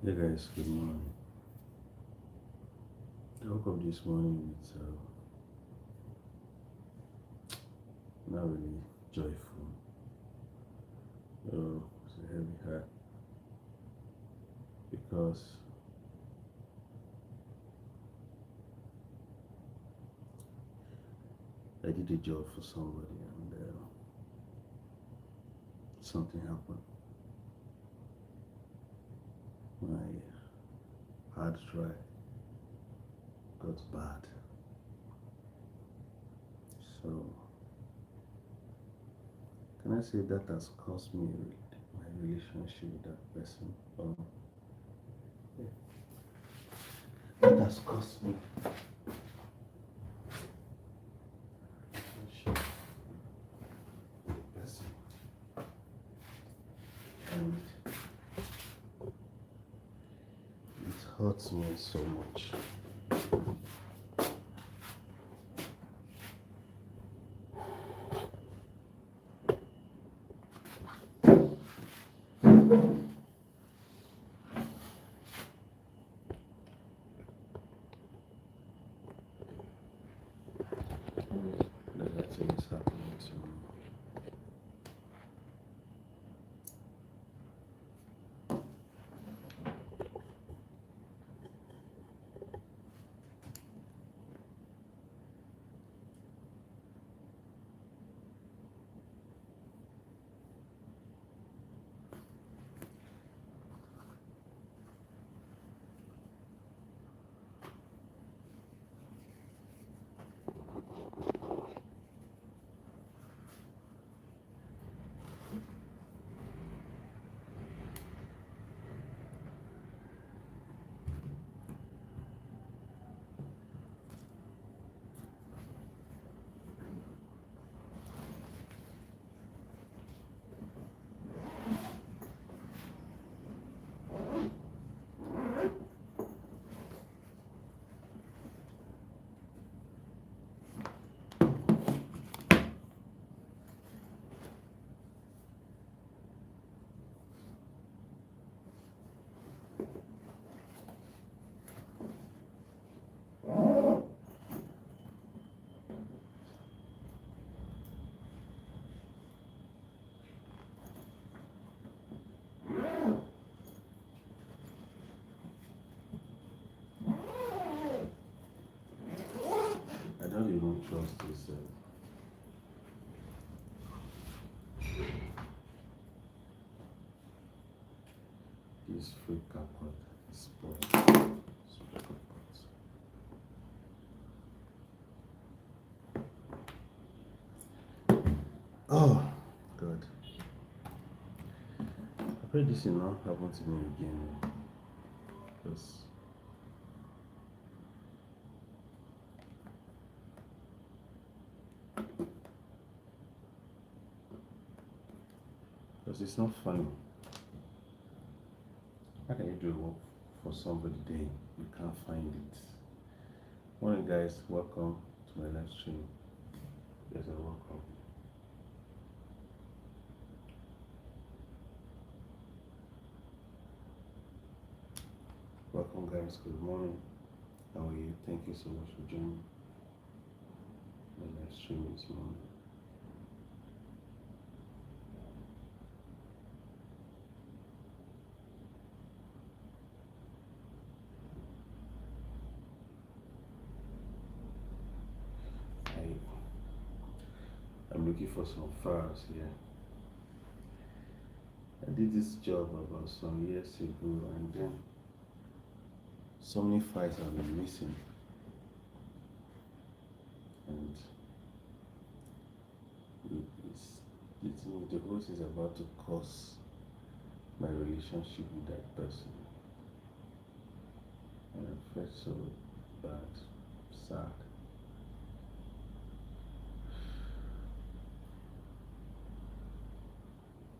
Hey guys, good morning. I woke up this morning with not really joyful. It's a heavy heart because I did a job for somebody and something happened. My hard drive got bad. So, can I say that has cost me my relationship with that person? Yeah, that has cost me relationship with the person. And it hurts me so much. That thing is happening to me. I don't even trust this free cardboard spoiled. Oh, God. I pray this will not happen to me again. Because it's not funny. How can you do work for somebody day you can't find it? Morning, guys. Welcome to my live stream. Yes, I welcome. Welcome, guys. Good morning. How are you? Thank you so much for joining my live stream this morning. I'm looking for some files here. I did this job about some years ago, and then so many files have been missing, and the whole thing is about to cause my relationship with that person, and I felt so bad, sad.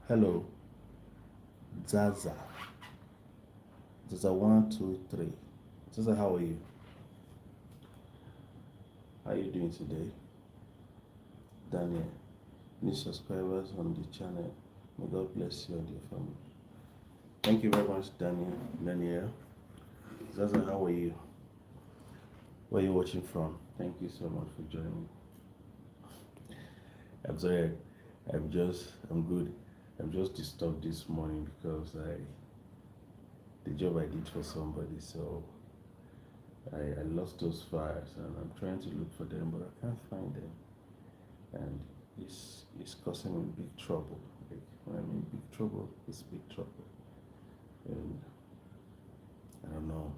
Hello, Zaza. Zaza 123. Zaza, how are you? How are you doing today? Daniel, new subscribers on the channel. May God bless you and your family. Thank you very much, Daniel. Zaza, how are you? Where are you watching from? Thank you so much for joining. I'm sorry, I'm good. I'm just disturbed this morning because the job I did for somebody, so I lost those files and I'm trying to look for them, but I can't find them. And it's causing me big trouble. Like, when I mean big trouble, it's big trouble. And I don't know.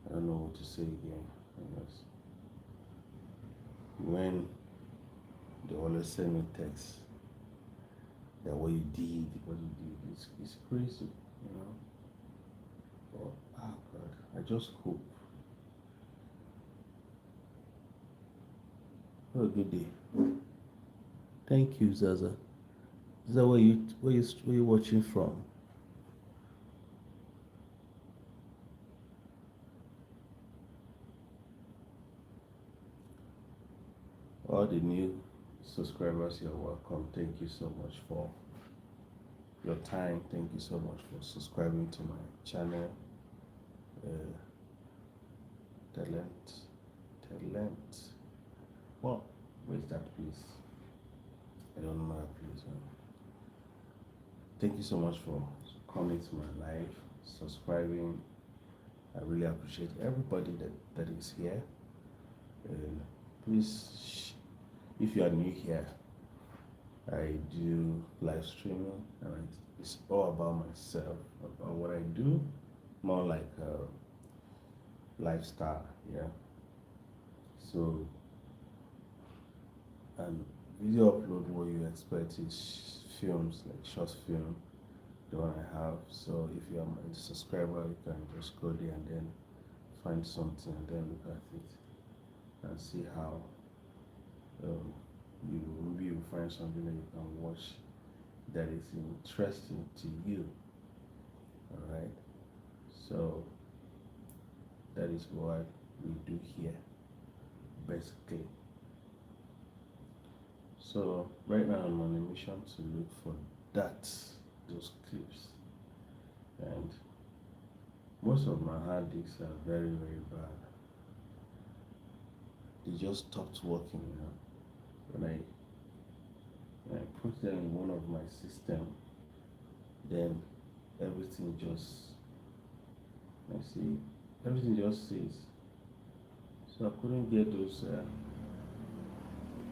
I don't know what to say again. Because when they always send me texts that what you did, it's crazy, you know. But oh God, I just hope. Have a good day. Thank you, Zaza. Is that where you watching from? All the new subscribers, you're welcome. Thank you so much for your time. Thank you so much for subscribing to my channel. Uh, talent, talent. Well, where's that place? I don't know that place. Thank you so much for coming to my live, subscribing. I really appreciate everybody that is here. And please, if you are new here, I do live streaming, and it's all about myself, about what I do, more like lifestyle, yeah. So, and video upload, what you expect is films, like short film, the one I have. So if you are my subscriber, you can just go there and then find something and then look at it and see how um, you maybe you find something that you can watch that is interesting to you. All right. So that is what we do here, basically. So right now I'm on a mission to look for those clips, and most of my hard disks are very bad. They just stopped working, you know. When I put them in one of my system, then everything just I see everything just says. So I couldn't get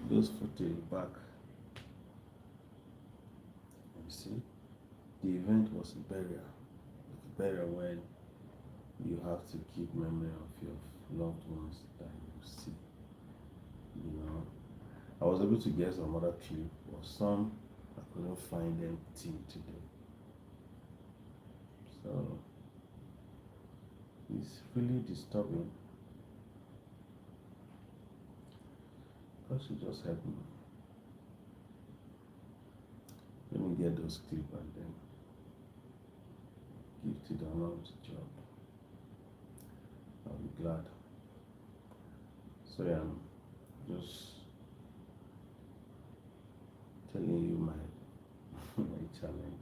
those footage back. You see, the event was a burial. Burial when you have to keep memory of your loved ones that you see. You know, I was able to get some other clip, but some I couldn't find them till today. So it's really disturbing. Because it just helped me. Let me get those clips and then give to the owner of the job. I'll be glad. So yeah, I'm just telling you my my challenge.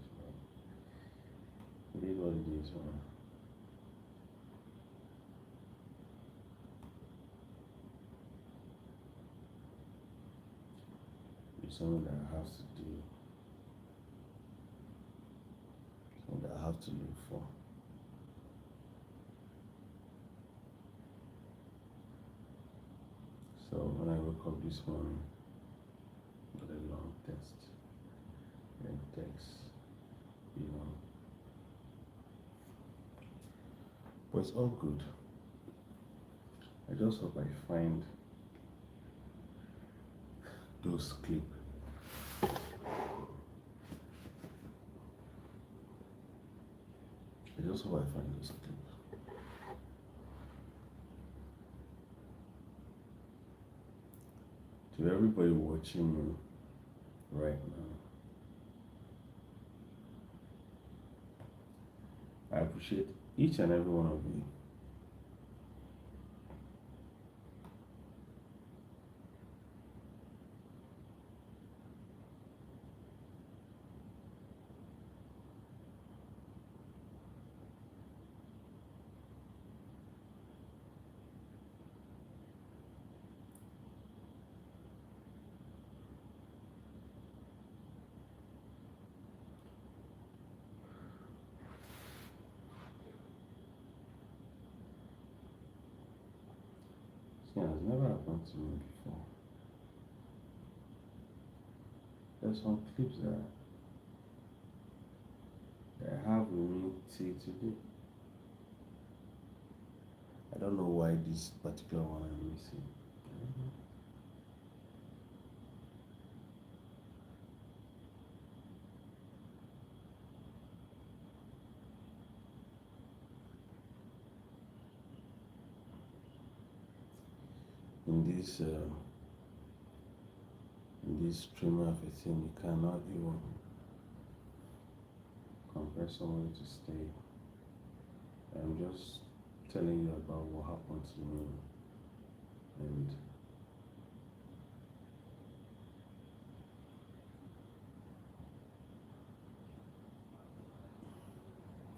It is what it is, man. It's something that I have to do, something that I have to look for. So when I woke up this morning, got a long test and text, you know. But it's all good. I just hope I find those clips. I just hope I find those clips. To everybody watching me right now, I appreciate each and every one of you. thing has never happened to me before. There's some clips that I have with me till today. I don't know why this particular one I'm missing. In this streamer of a thing, you cannot even compare somebody to stay. I'm just telling you about what happened to me, and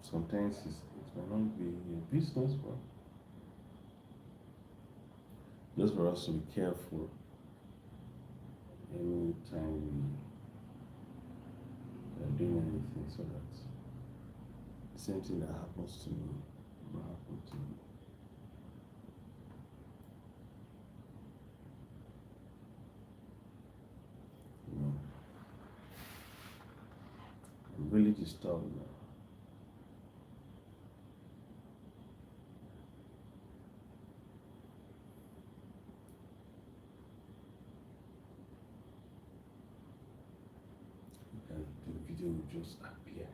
sometimes it might not be a business, but just for us to be careful anytime we are doing anything, so that the same thing that happens to me will happen to you. You know, I'm really disturbed now. And the video will just appear.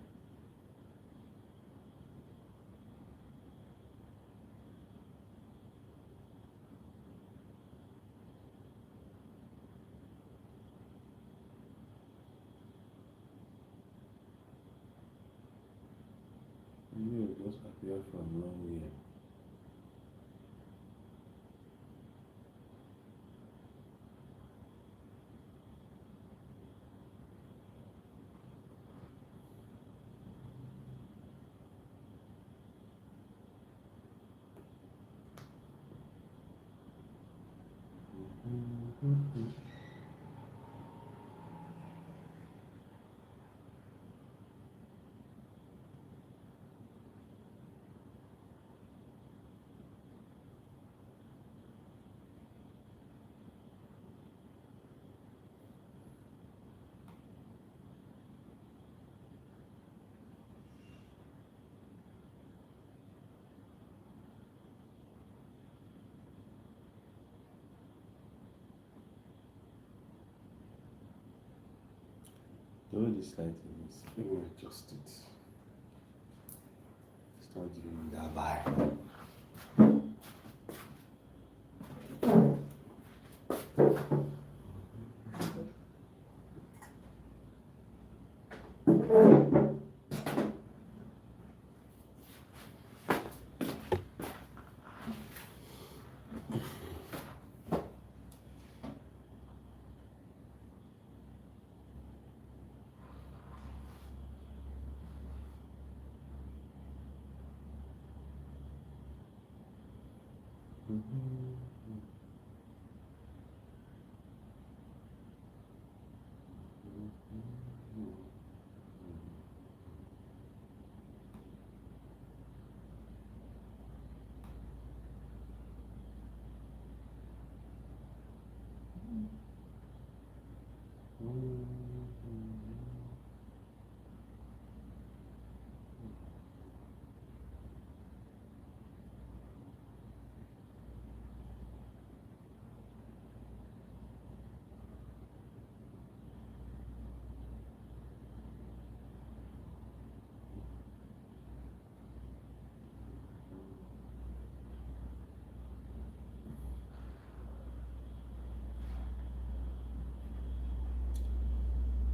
The video will just appear from nowhere. The way this light is, let me adjust it. It's not giving me that vibe.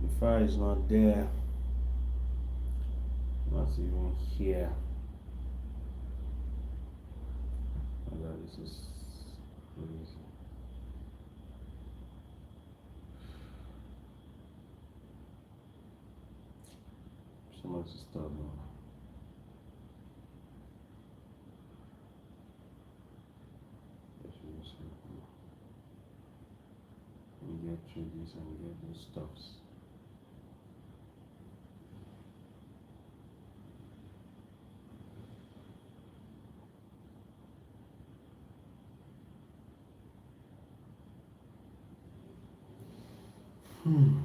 The fire is not there, not even here. Oh God, this is crazy. So much to stop now. We get through this and get those stuffs. Hmm.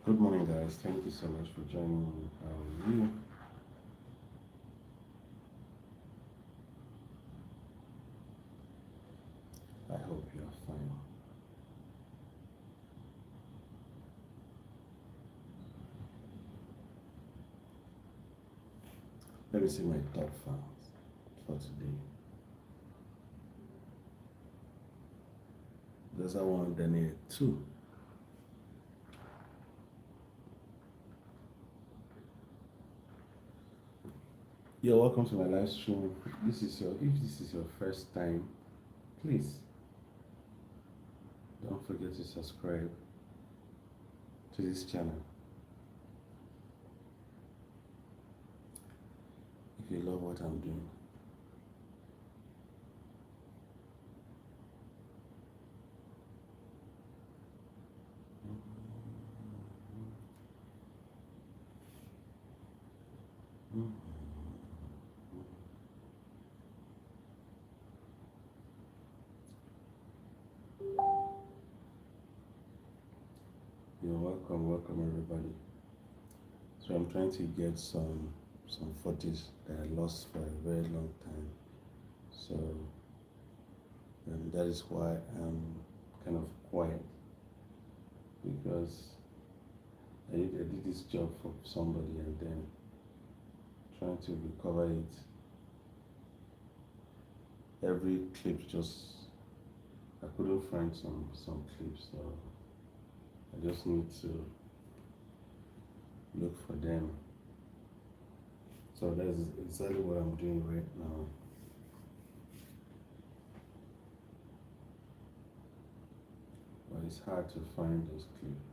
Good morning, guys. Thank you so much for joining me. How are you? I hope you are fine. Let me see my top fans for today. There's that one, Daniel 2. You're welcome to my live stream. If this is your first time, please don't forget to subscribe to this channel. If you love what I'm doing. You're welcome everybody. So I'm trying to get some footage that I lost for a very long time. So that is why I'm kind of quiet, because I did this job for somebody and then trying to recover it. Every clip I couldn't find some clips, so I just need to look for them. So that's exactly what I'm doing right now. But it's hard to find those clips.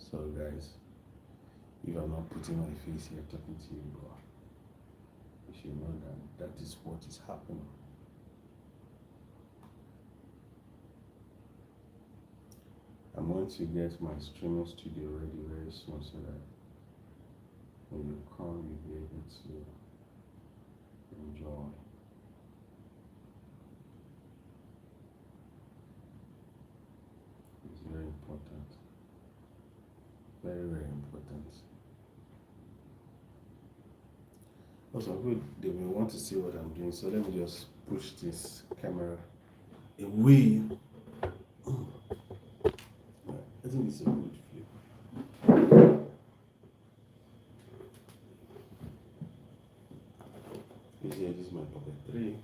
So guys, if I'm not putting my face here talking to you, but you should know that is what is happening. I'm going to get my streaming studio ready very soon so that when you come, you'll be able to enjoy. It's very important. Very, very important. Also, they will want to see what I'm doing, so let me just push this camera away. I think it's a good flip. This is my pocket 3.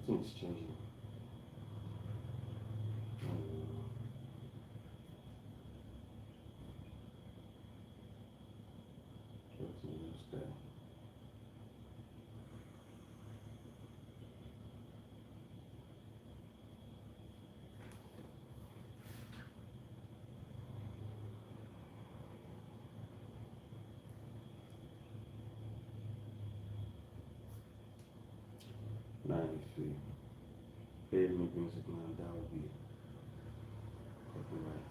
Nothing's changing. Nothing is there. Now if you play me music now, that would be copyright.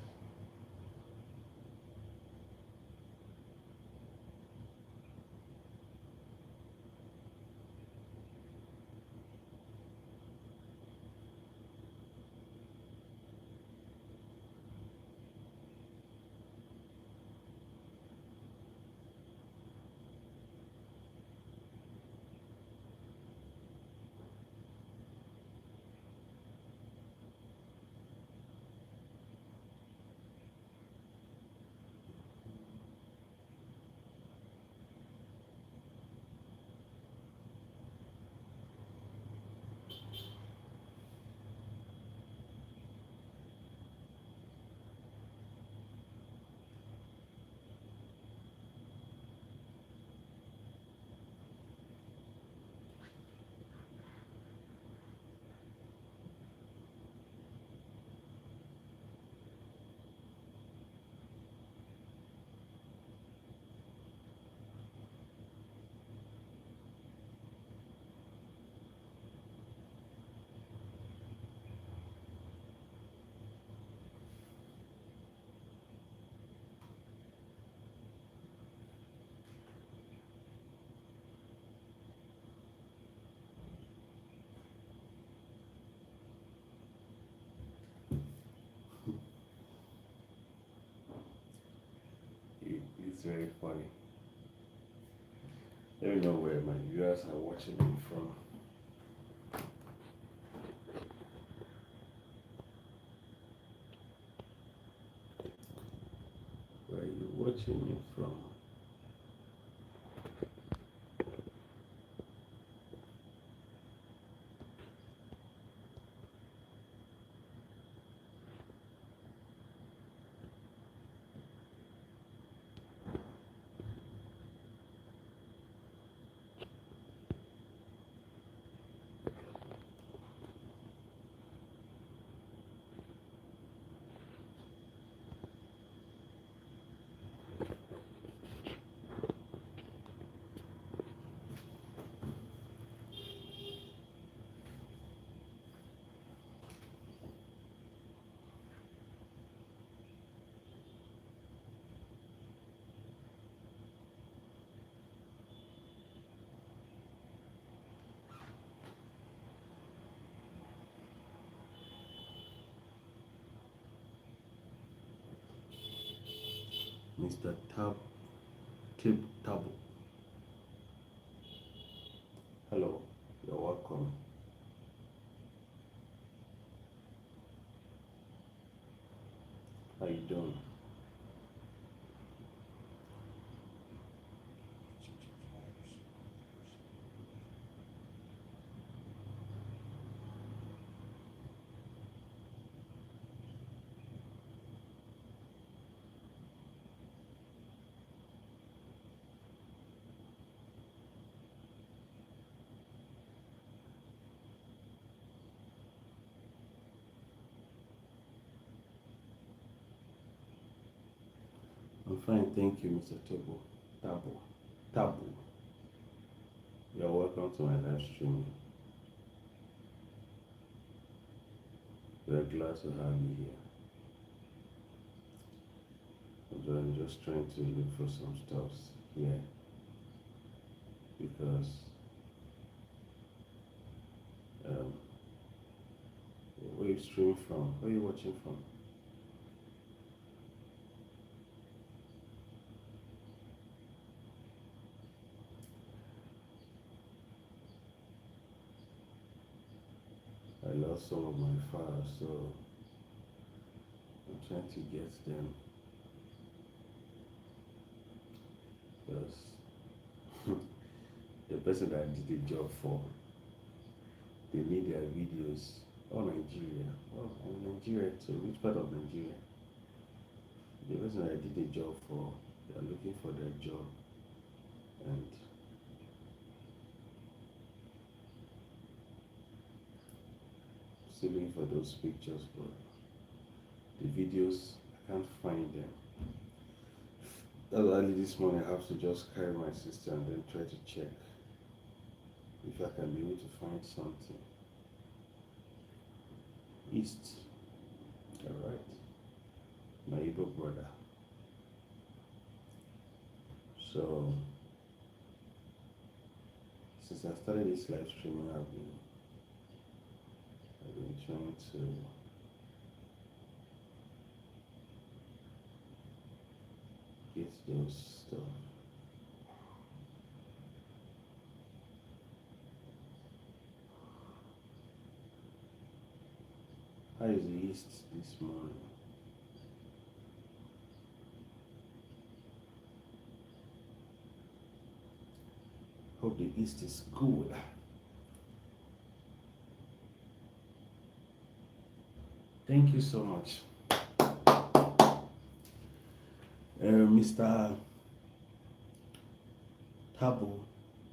It's very funny. Let me know where my viewers are watching me from. Where are you watching me from? Mr. Tip Tabo. Hello, you're welcome. How you doing? I'm fine, thank you, Mr. Tabo. You're welcome to my live stream. We're glad to have you here. I'm just trying to look for some stuff here because where you stream from? Where are you watching from? I lost some of my files, so I'm trying to get them because the person that I did the job for they made their videos. Oh, Nigeria. Oh, I'm Nigeria too. Which part of Nigeria? The person I did a job for, they are looking for their job, and still looking for those pictures, but the videos, I can't find them. That's early this morning. I have to just carry my sister and then try to check if I can be able to find something. East. Alright. My Igbo brother. So since I started this live streaming, I've been trying to get those stuff. How is the East this morning? Hope the East is good. Thank you so much. Mr. Tabo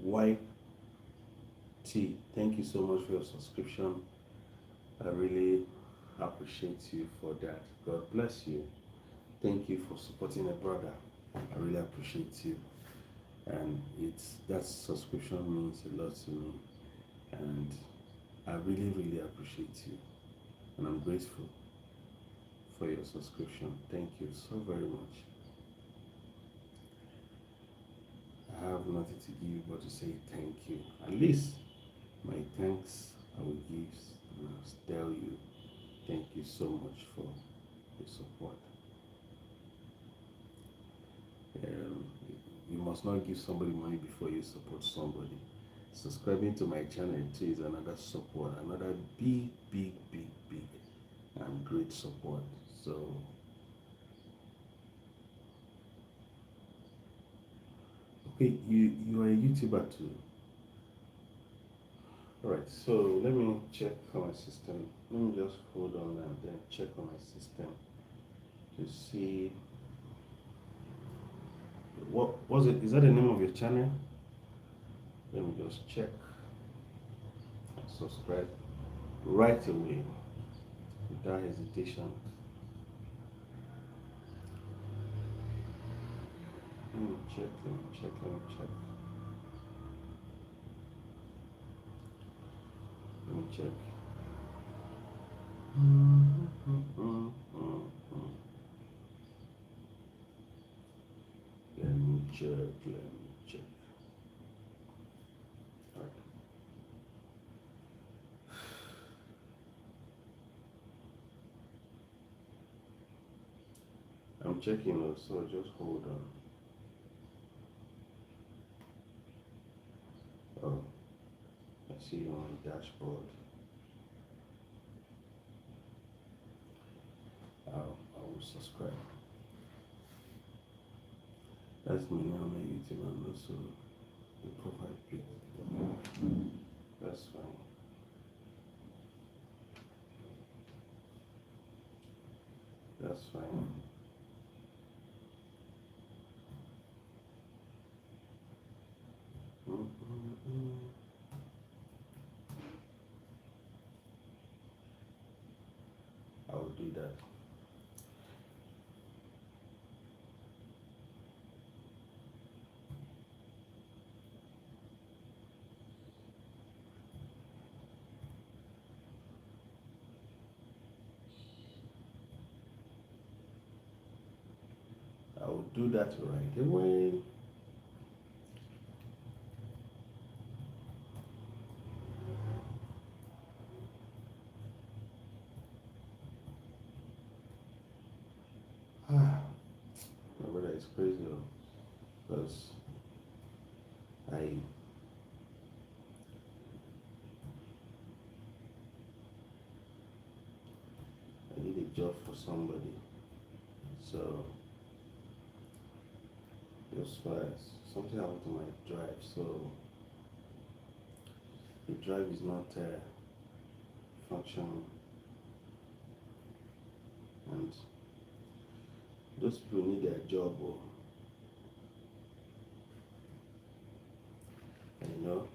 YT, thank you so much for your subscription. I really appreciate you for that. God bless you. Thank you for supporting a brother. I really appreciate you. And that subscription means a lot to me. And I really, really appreciate you. And I'm grateful for your subscription. Thank you so very much. I have nothing to give you but to say thank you. At least my thanks I will give and I'll tell you thank you so much for your support. You must not give somebody money before you support somebody. Subscribing to my channel too is another support, another big and great support. So okay, you are a YouTuber too. Alright, so let me check on my system. Let me just hold on and then check on my system to see what was it. Is that the name of your channel? Let me just check. Subscribe right away without hesitation. Let me check. Let me check. Let me check. All right. I'm checking also, just hold on. Oh, I see you on the dashboard. I will subscribe. That's me now on my YouTube and also the profile pic. That's fine. That's fine. I will do that. I will do that right away. My brother is crazy because I did a job for somebody, so it was fast. Something happened to my drive, so the drive is not functioning, and those people need their job, or you know.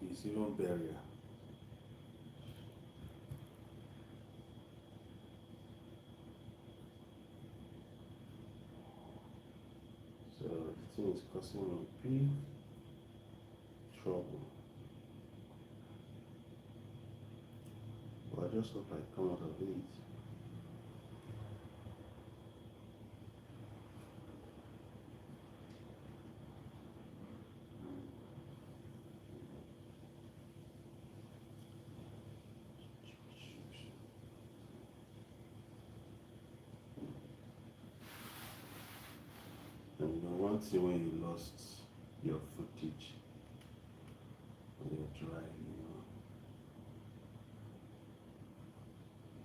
It's even barrier. So the thing is causing me big trouble. But I just hope I come out of it. And you know, one thing when you lost your footage, when you're dry,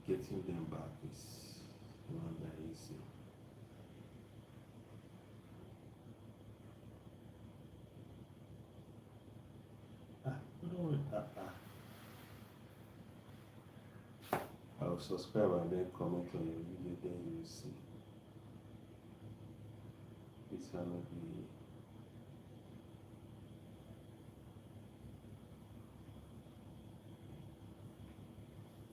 getting them back is not that easy. Don't worry. I'll subscribe and then comment on your video, then you will see. It's gonna be.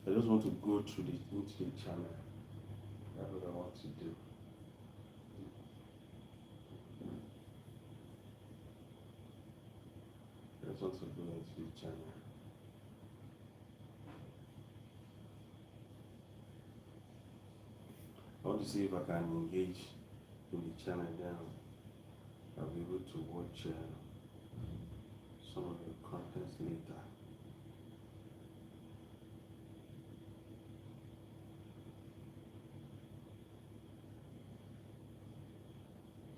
I just want to go through into the channel. That's what I want to do. I just want to go into the channel. I want to see if I can engage in the channel, then I'll be able to watch some of the contents later.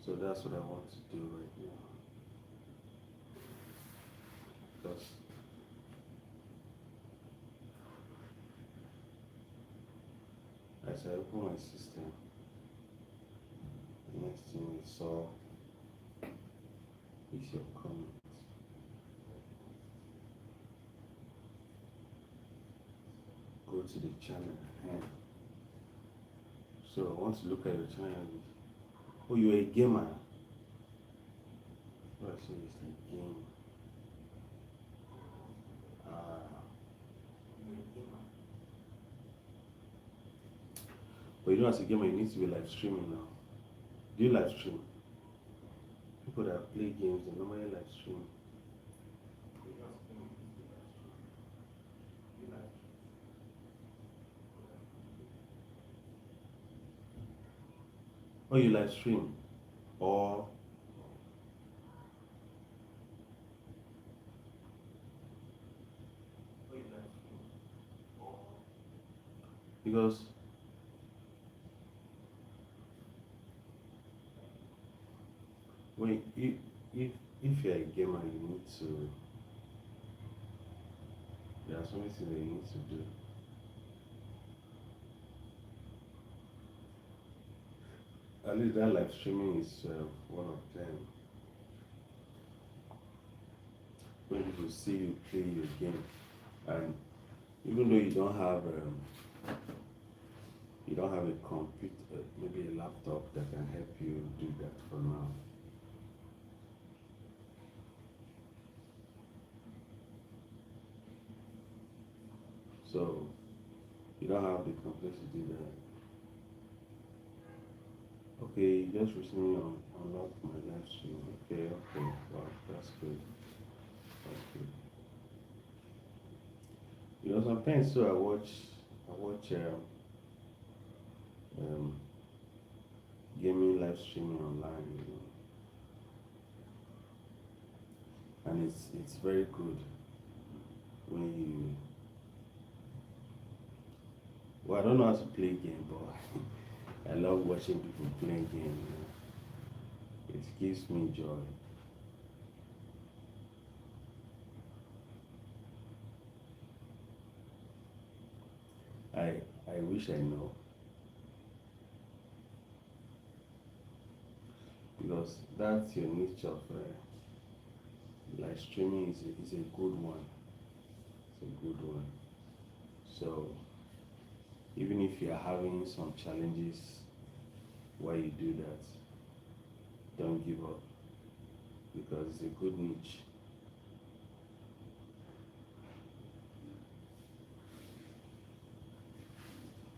So that's what I want to do right now. Because as I open my system, the next thing I saw is your comment. Go to the channel. So I want to look at your channel. Oh, you're a gamer. Oh, I see it's a game. But you know, as a gamer, you need to be live streaming now. Do you live stream? People that play games, they normally live stream. Oh, you live stream? Or because when if you're a gamer, you need to. There are so many things that you need to do. At least that live streaming is one of them. When people see you play your game, and even though you don't have a computer, maybe a laptop that can help you do that for now. So you don't have the complexity that. Okay, just recently unlocked my live stream. Okay, wow, that's good. That's good. You know, sometimes too, I watch gaming live streaming online, and it's very good when you. Well, I don't know how to play game, but I love watching people playing game. It gives me joy. I wish I know. because that's your niche of live streaming is a good one. It's a good one. So even if you are having some challenges while you do that, don't give up because it's a good niche.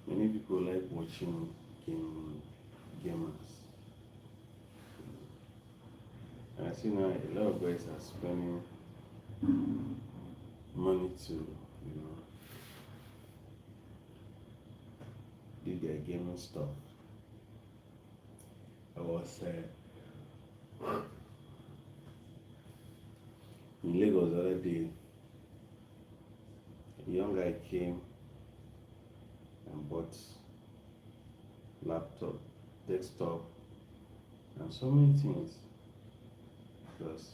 Many people like watching gamers. And I see now a lot of guys are spending money to, do their gaming stuff. I was in Lagos the other day. A young guy came and bought laptop, desktop, and so many things because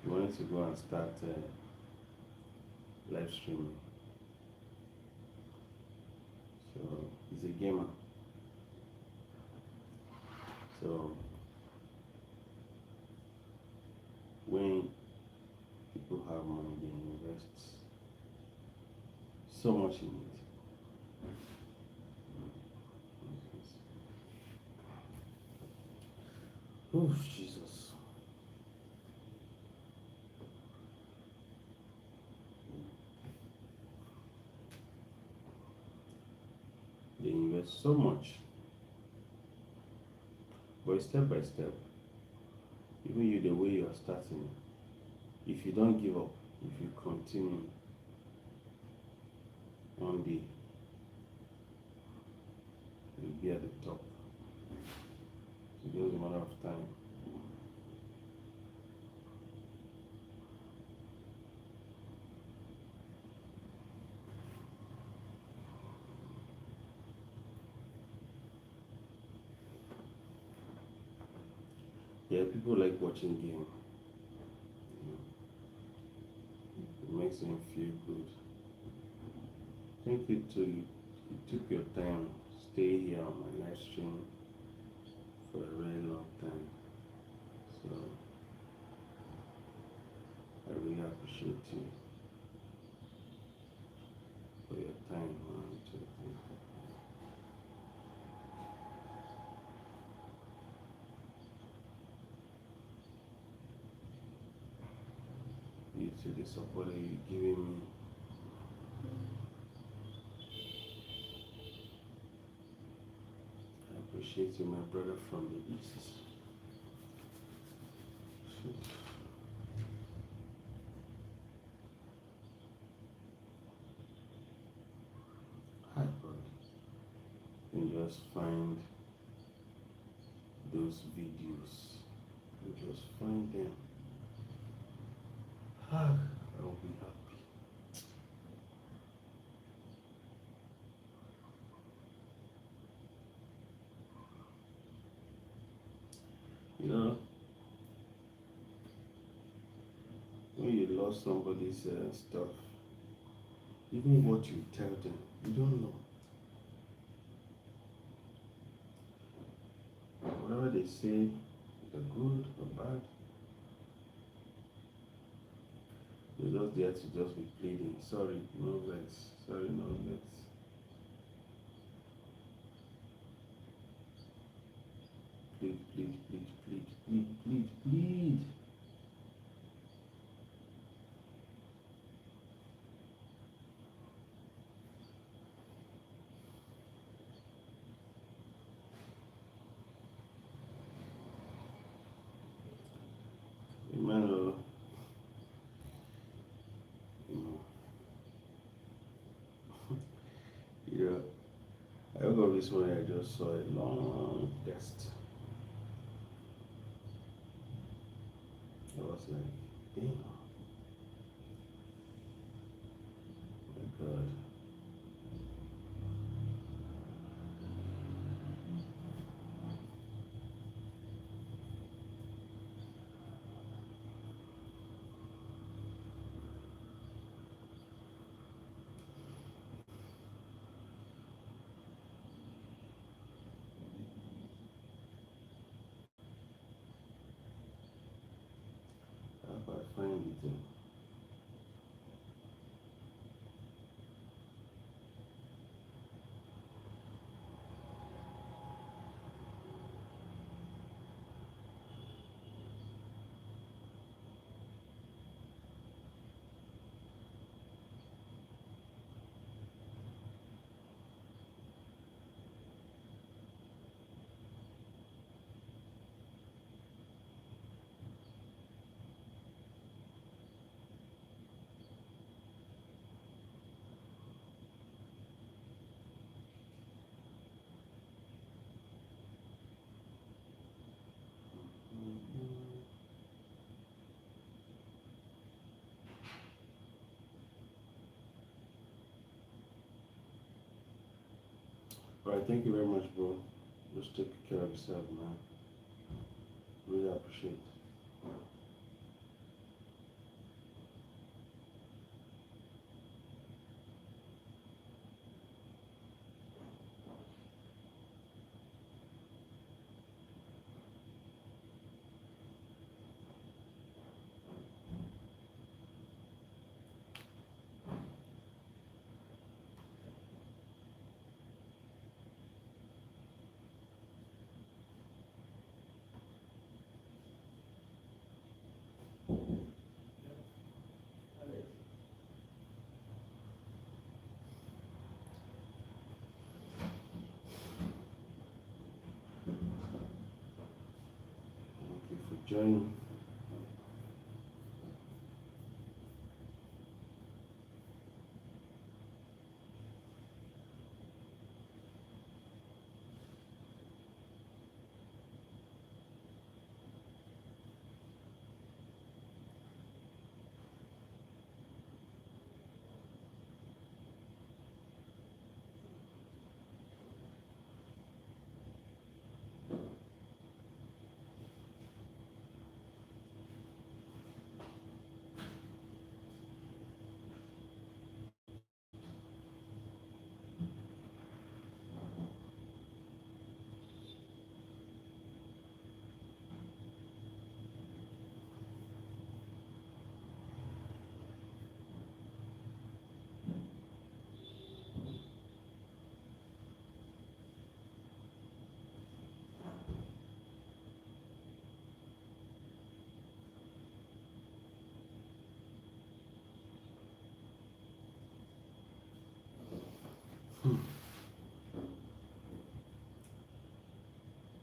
he wanted to go and start live streaming. So he's a gamer. So when people have money, they invest so much in it. Oh, Jesus. They invest so much. But step by step, even you, the way you are starting, if you don't give up, if you continue, one day you'll be at the top. It's just a matter of time. Yeah, people like watching game. It makes them feel good. Thank you to you took your time, stay here on my live stream for a very long time. So I really appreciate you for your time. You to the support that you're giving me. I appreciate you, my brother from the east. Hi, brother. You just find those videos. You just find them. I'll be happy. You know, when you lost somebody's stuff, even what you tell them, you don't know. Whatever they say, either good or bad, they're just there to just be pleading. Sorry, no vex. Sorry, no vex. Plead, plead, plead, plead, plead, plead, plead. Emmanuel, you know, yeah. I woke up this morning, I just saw a long text. I was like, damn, my God. interesting. All right, thank you very much, bro. Just take care of yourself, man. Really appreciate it. Thank you for joining.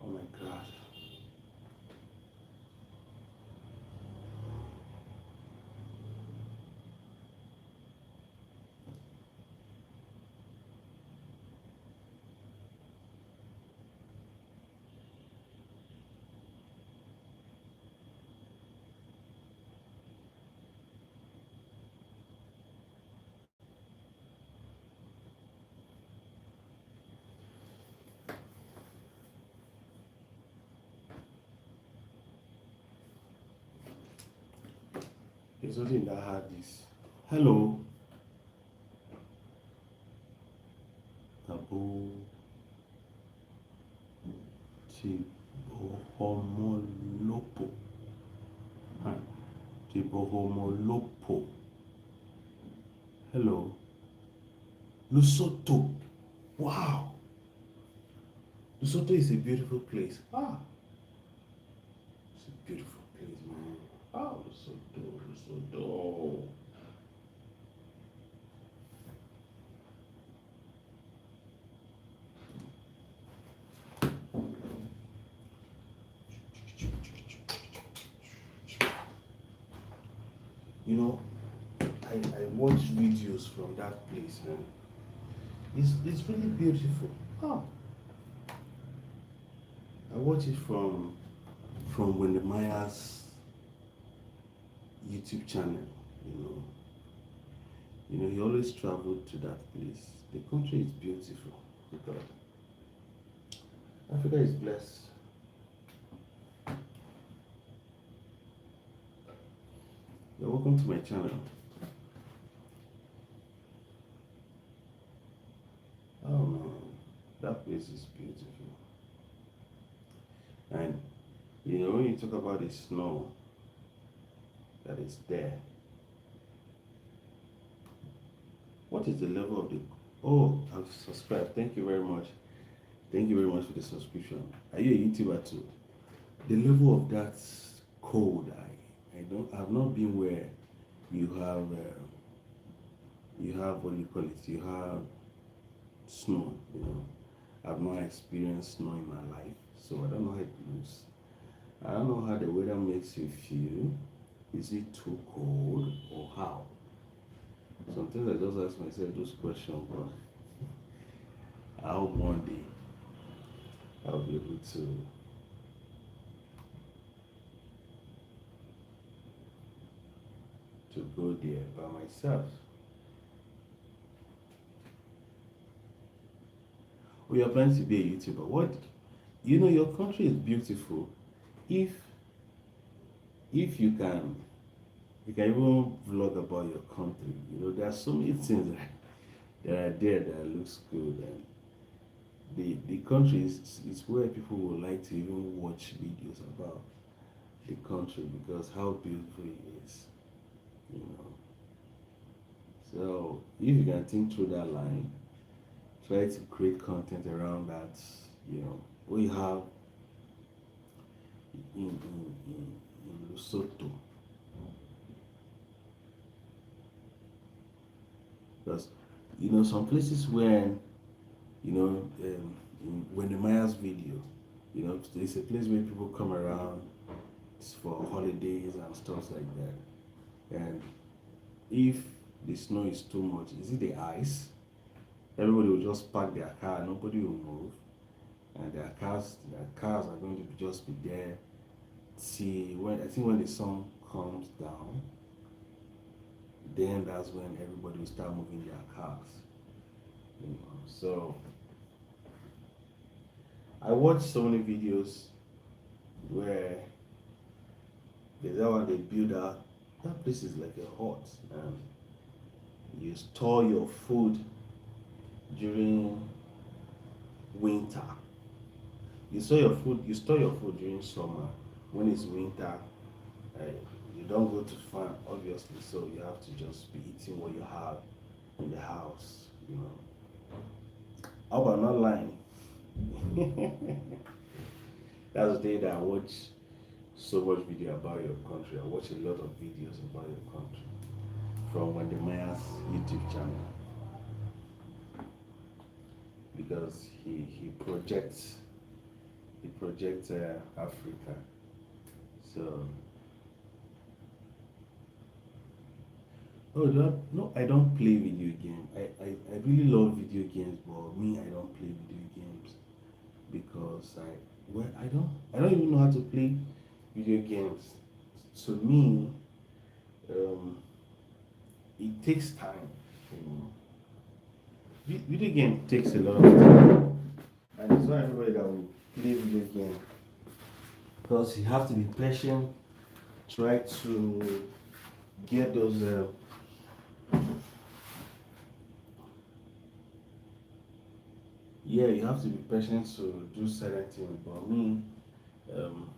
Oh my God. It's something that had this. Hello, Tabo Tibohomolopo. Huh? Tibohomolopo. Hello, Lesotho. Wow, Lesotho is a beautiful place. Ah, it's a beautiful place, man. Ah, Lesotho, Lesotho. You know, I watch videos from that place, man. It's really beautiful. Oh, I watch it from when the Maya's YouTube channel. You know, he always traveled to that place. The country is beautiful. God, Africa is blessed. You're welcome to my channel. Oh man, that place is beautiful. And when you talk about the snow that is there, what is the level of the? Oh, I've subscribed. Thank you very much. Thank you very much for the subscription. Are you a YouTuber too? The level of that cold, I've not been where you have what do you call it? You have snow. I've not experienced snow in my life, so I don't know how it looks. I don't know how the weather makes you feel. Is it too cold or how? Sometimes I just ask myself those questions, but I hope one day I'll be able to go there by myself. We are planning to be a YouTuber. What? Your country is beautiful. If you can even vlog about your country. There are so many things that are there that looks good, and the country is where people would like to even watch videos about the country because how beautiful it is. You know. So if you can think through that line, try to create content around that. We have in Lesotho. Because some places when when the Maya's video, there's a place where people come around for holidays and stuff like that. And if the snow is too much, is it the ice? Everybody will just park their car, nobody will move, and their cars are going to just be there. See, when the sun comes down, then that's when everybody will start moving their cars. So I watched so many videos where there's how they build out. That place is like a hut, and you store your food during winter. You store your food during summer. When it's winter, uh, you don't go to farm, obviously, so you have to just be eating what you have in the house. How about not lying? That's the day that I watch so much video about your country. I watch a lot of videos about your country from Wendy Mayer's YouTube channel because he projects Africa. So no, I don't play video games. I really love video games, but me, I don't play video games because I don't even know how to play video games. To me, um, it takes time. You know. Video game takes a lot of time, and it's not everybody that will play video game because you have to be patient. Try to get those. Yeah, you have to be patient to do certain things. But me, um,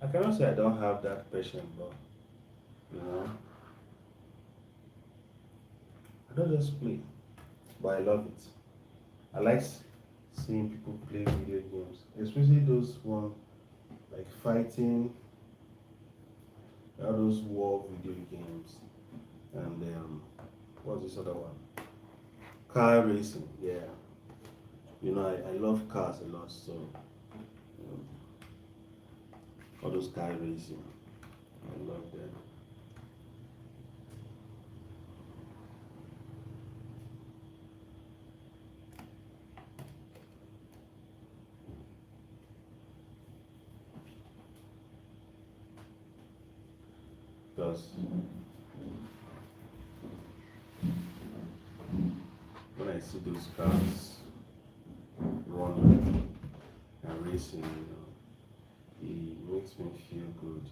I cannot say I don't have that patience, but you know, I don't just play, but I love it. I like seeing people play video games, especially those one like fighting, all those war video games, and what's this other one? Car racing. Yeah, I love cars a lot, so um, all those car racing, I love them. Because when I see those cars running and racing, it makes me feel good.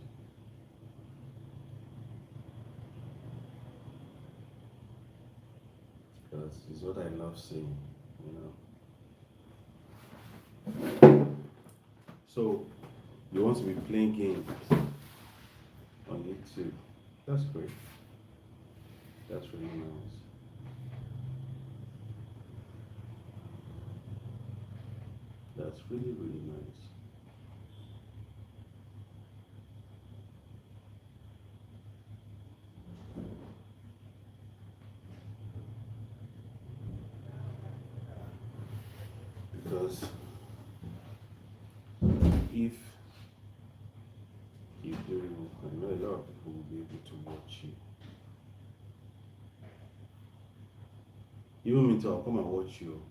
Because it's what I love seeing, you know. So you want to be playing games on YouTube. That's great. That's really nice. That's really, really nice. Because if you do, I know a lot of people will be able to watch you. Even me too, I'll come and watch you.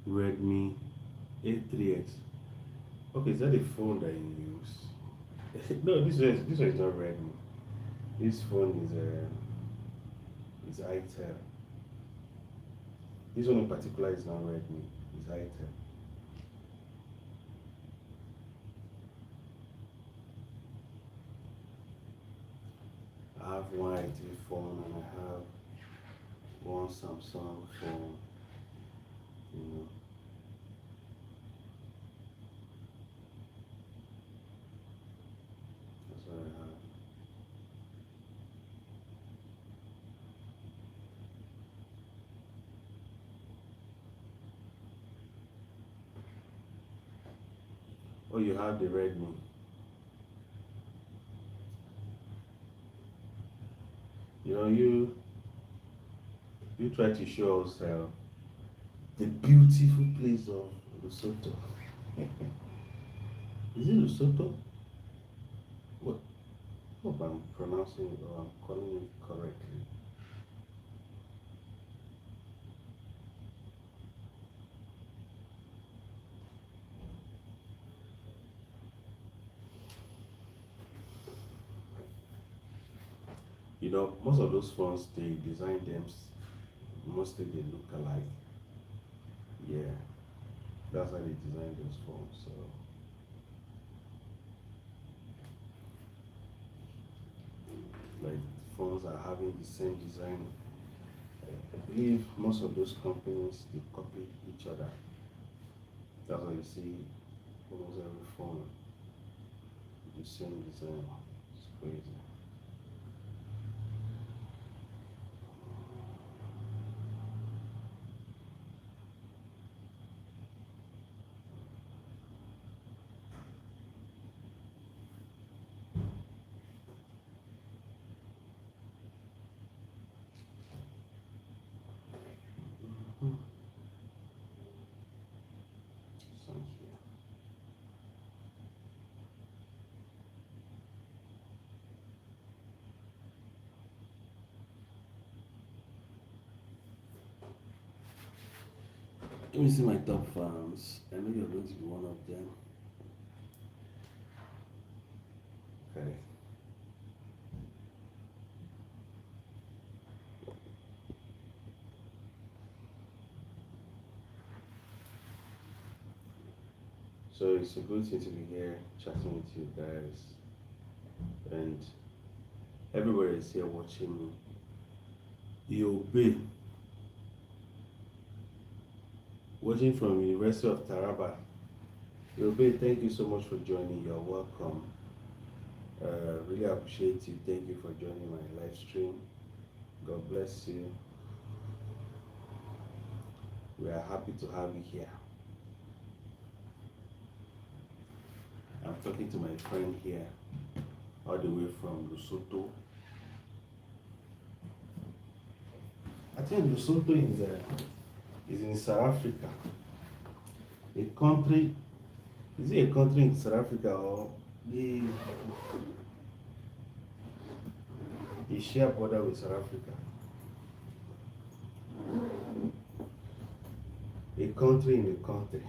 Redmi A3X. Okay, is that the phone that you use? No, this one is not Redmi. This phone is itel. This one in particular is not Redmi. It's itel. I have one itel phone and I have one Samsung phone. You know, that's what I have. Oh, you have the Redmi. You know, you try to show us the beautiful place of Lesotho. Is it Lesotho? What? Hope I'm pronouncing it or I'm calling it correctly. You know, most of those phones they design them mostly they look alike. Yeah, that's how they design those phones. So like phones are having the same design. I believe most of those companies they copy each other. That's why you see almost every phone the same design. It's crazy. Hmm. Thank you. Let me see my top fans. I know you're going to be one of them. Okay. So it's a good thing to be here chatting with you guys. And everybody is here watching me. Yobe, watching from University of Taraba. Yobe, thank you so much for joining. You're welcome. Really appreciate you. Thank you for joining my live stream. God bless you. We are happy to have you here. I'm talking to my friend here, all the way from Lesotho. I think Lesotho is in South Africa. A country, is it a country in South Africa or the they share border with South Africa? A country in a country.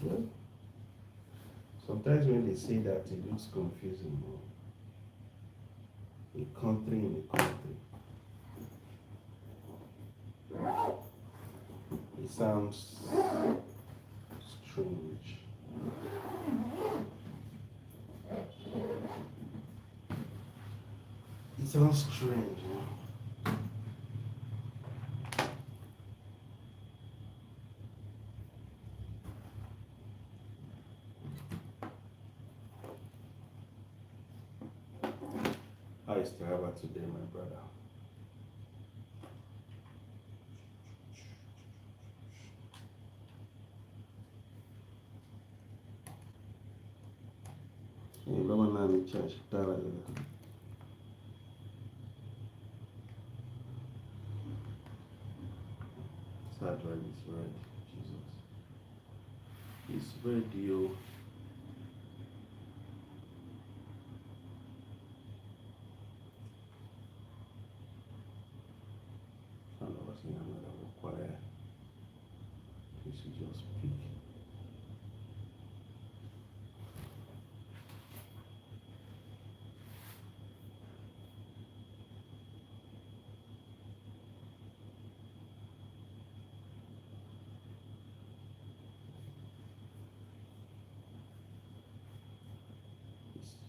Yeah. Sometimes when they say that, it looks confusing. A country in a country. It sounds strange. It sounds strange. How is Taraba today, my brother? Hey, Mama Nani Church, Taraba. Sad right, it's right, Jesus. It's radio. I don't know what's in another choir. You should just speak.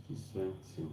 It's something.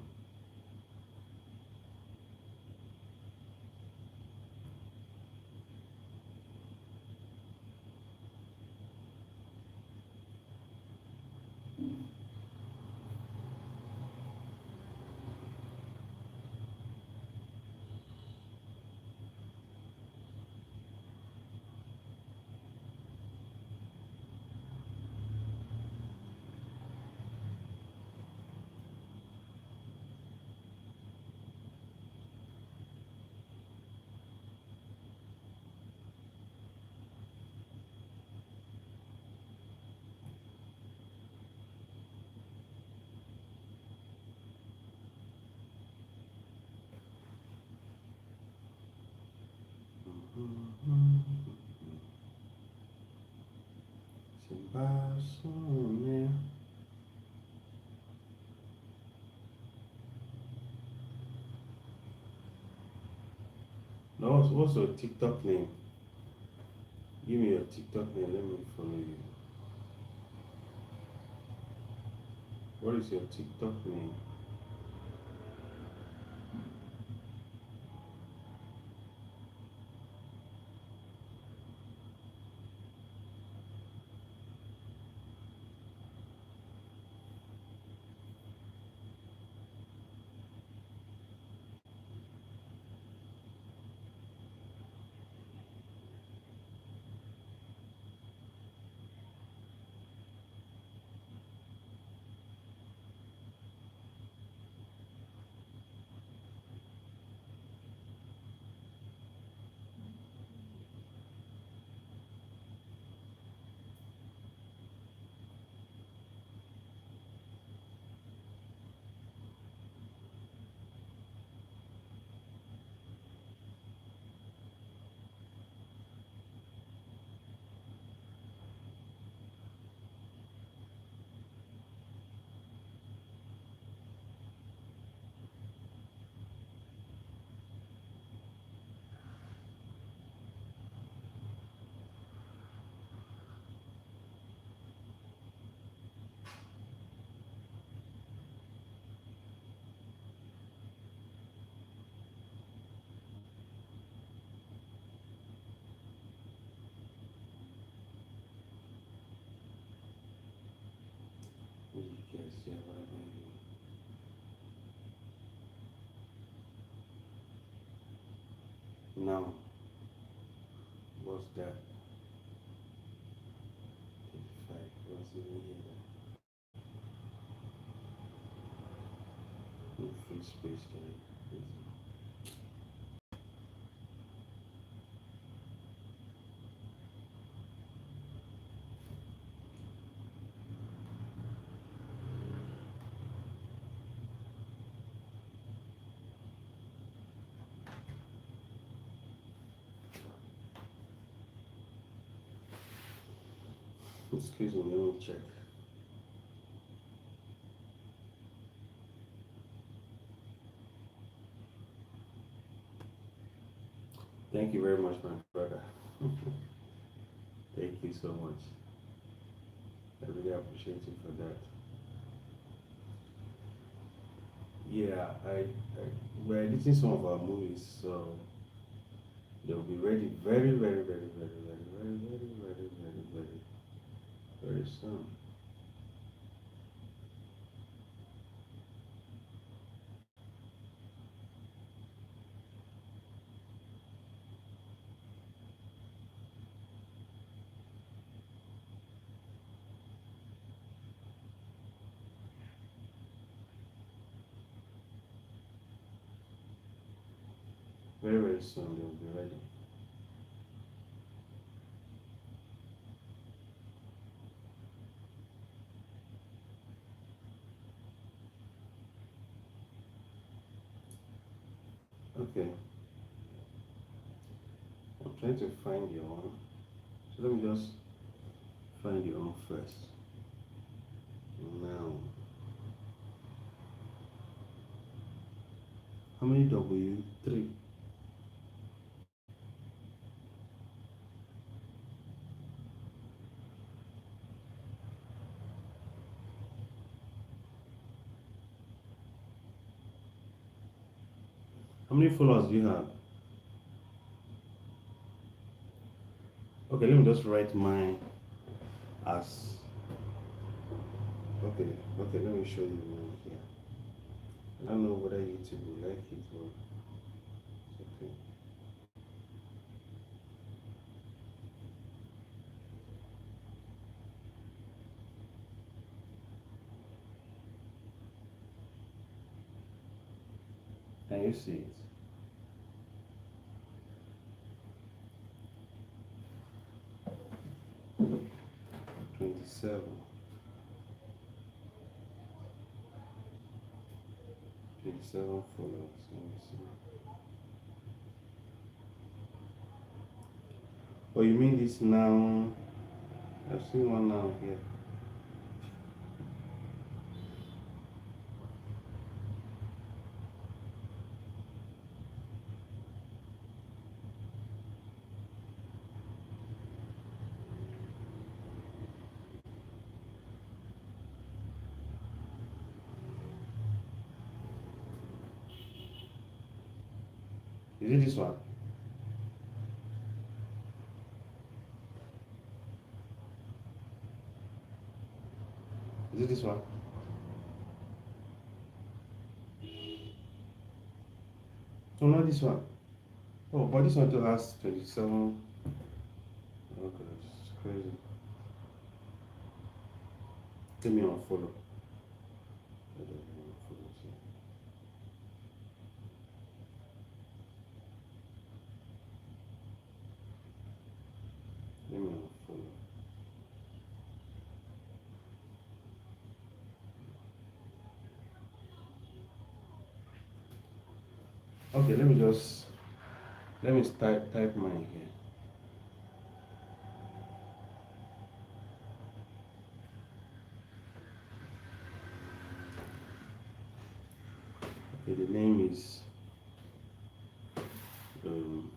Simbasonia. No, what's your TikTok name? Give me your TikTok name. Let me follow you. What is your TikTok name? You guys, yeah, whatever you. Now, what's that? 35. What's even here? No free space, guys. Excuse me, let me check. Thank you very much, my brother. Thank you so much. I really appreciate you for that. Yeah, we're editing some of our movies, so they'll be ready very, very, very, very, very, very, very, very, very, very, very soon. Very, very soon they'll be ready. Okay, I'm trying to find your one. So let me just find your own first. Now, how many W? Three. How many followers do you have? Okay, let me just write mine as. Okay, okay, let me show you mine here. I don't know whether YouTube will like it or it's okay. Can you see it? 27. 27 followers. Let me see. Oh, you mean this now? I've seen one now here. Is it this one? Is it this one? Oh, not this one. Oh, but this one still has 27. Okay, it's crazy. Let me unfollow. I don't unfollow too. Let me unfollow. Okay, let me type mine here. Okay, the name is um,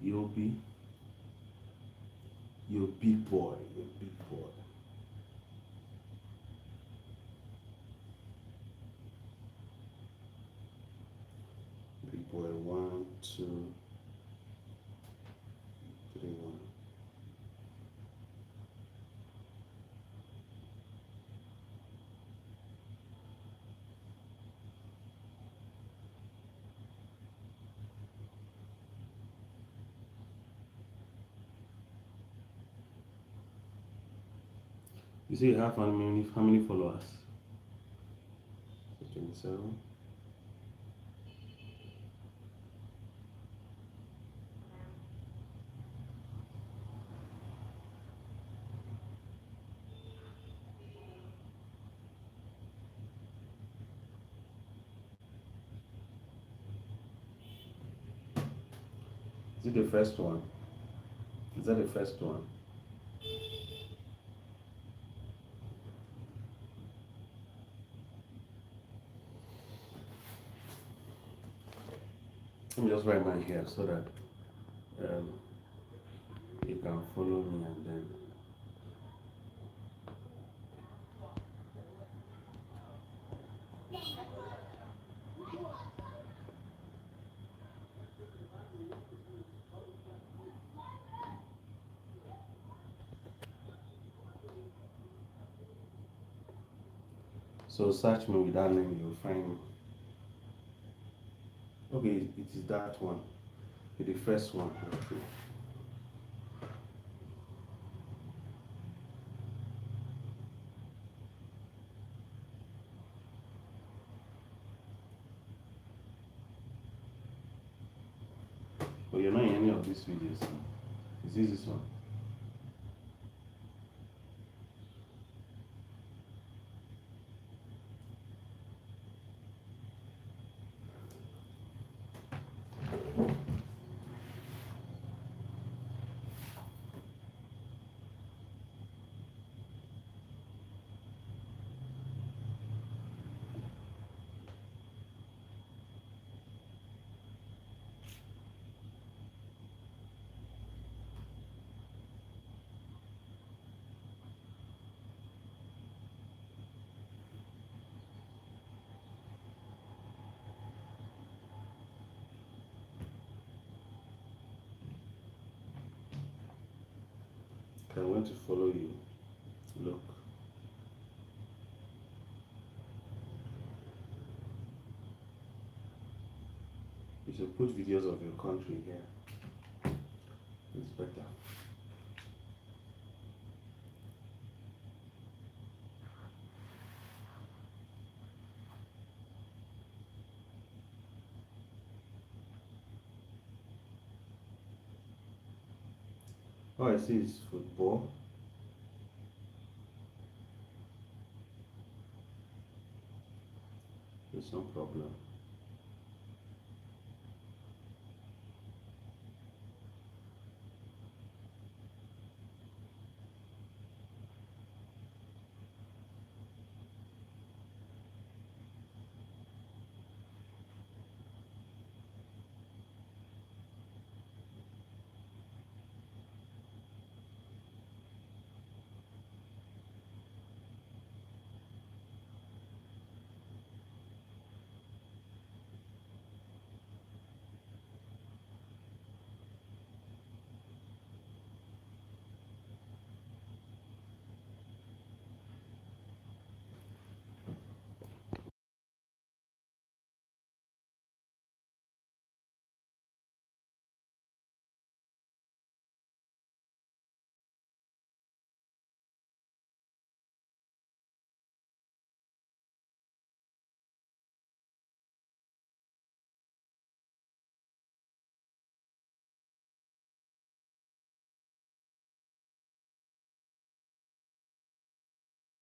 Yobi. You're a big boy. You're a big boy. Big boy. One, two, three, one. You see, you have how many followers? 7. Is it the first one? Is that the first one? Let me just write mine here so that um, you can follow me and then. So search me with that name, you'll find me. Okay, it is that one. The first one. Okay. But you're not in any of these videos. Is this one? Okay, I want to follow you. Look. You should put videos of your country here. It's better. All I see is football. There's no problem.